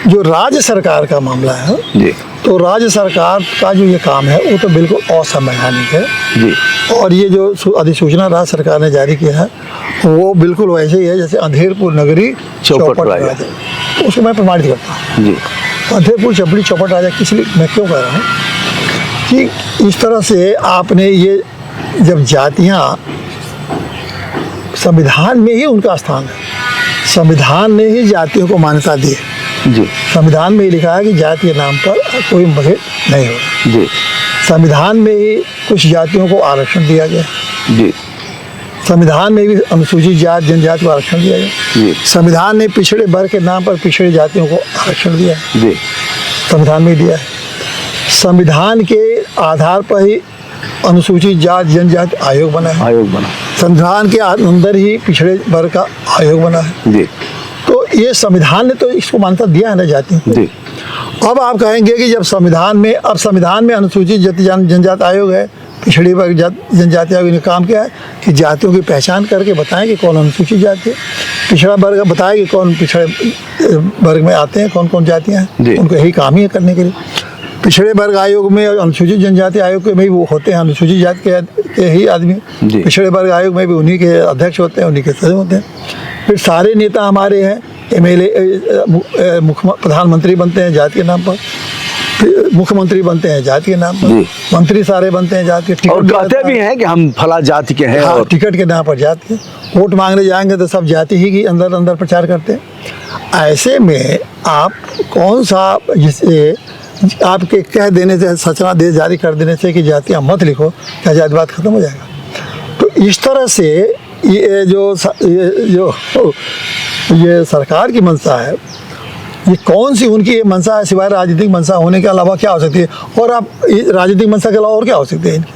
जो राज्य सरकार का मामला है जी तो राज्य सरकार का जो ये काम है वो तो बिल्कुल असंवैधानिक है जी और ये जो अधिसूचना राज्य सरकार ने जारी किया है वो बिल्कुल वैसे ही है जैसे अंधेरपुर नगरी चौपट राजा। राजा। उसको मैं प्रमाणित करता हूँ। जी अंधेरपुर चपड़ी चौपट राजा किस लिए मैं क्यों कह रहा हूँ कि इस तरह से आपने ये जब जातियाँ संविधान में ही उनका स्थान है, संविधान ने ही जातियों को मान्यता दी है। जी संविधान में ही लिखा है कि जाति के नाम पर कोई मतभेद नहीं होगा। जी संविधान में ही कुछ जातियों को आरक्षण दिया गया, जी संविधान में भी अनुसूचित जाति जनजाति को आरक्षण दिया गया, जी संविधान ने पिछड़े वर्ग के नाम पर पिछड़े जातियों को आरक्षण दिया है, जी संविधान में दिया है। संविधान के आधार पर ही अनुसूचित जाति जनजाति आयोग बना है, आयोग बना। संविधान के अंदर ही पिछड़े वर्ग का आयोग बना है। जी तो ये संविधान ने तो इसको मान्यता दिया है ना जाति को। जी अब आप कहेंगे कि जब संविधान में अनुसूचित जाति जनजाति आयोग है, पिछड़ी वर्ग जनजाति आयोग ने काम किया है कि जातियों की पहचान करके बताएं कि कौन अनुसूचित जाति है, पिछड़ा वर्ग बताए कि कौन पिछड़े वर्ग में आते हैं, कौन कौन जातियाँ हैं। उनको यही काम ही है करने के लिए। पिछड़े वर्ग आयोग में और अनुसूचित जनजाति आयोग में भी वो होते हैं अनुसूचित जाति के ही आदमी। पिछड़े वर्ग आयोग में भी उन्हीं के अध्यक्ष होते हैं, उन्हीं के सदस्य होते हैं। फिर सारे नेता हमारे हैं, MLA प्रधानमंत्री बनते हैं जाति के नाम पर, मुख्यमंत्री बनते हैं जाति के नाम पर, मंत्री सारे बनते हैं जाति के। और कहते भी हैं कि हम फला जाति के हैं। हाँ, और टिकट के नाम पर जाति के। वोट मांगने जाएंगे तो सब जाति ही की अंदर अंदर प्रचार करते हैं। ऐसे में आप कौन सा जिसे आपके कह देने से सूचनादेश जारी कर देने से कि जातियाँ मत लिखो, क्या जातिवाद खत्म हो जाएगा? तो इस तरह से ये सरकार की मंशा है, ये कौन सी उनकी ये मंशा है सिवाय राजनीतिक मंशा होने के अलावा क्या हो सकती है? और आप राजनीतिक मंशा के अलावा और क्या हो सकती है इनकी?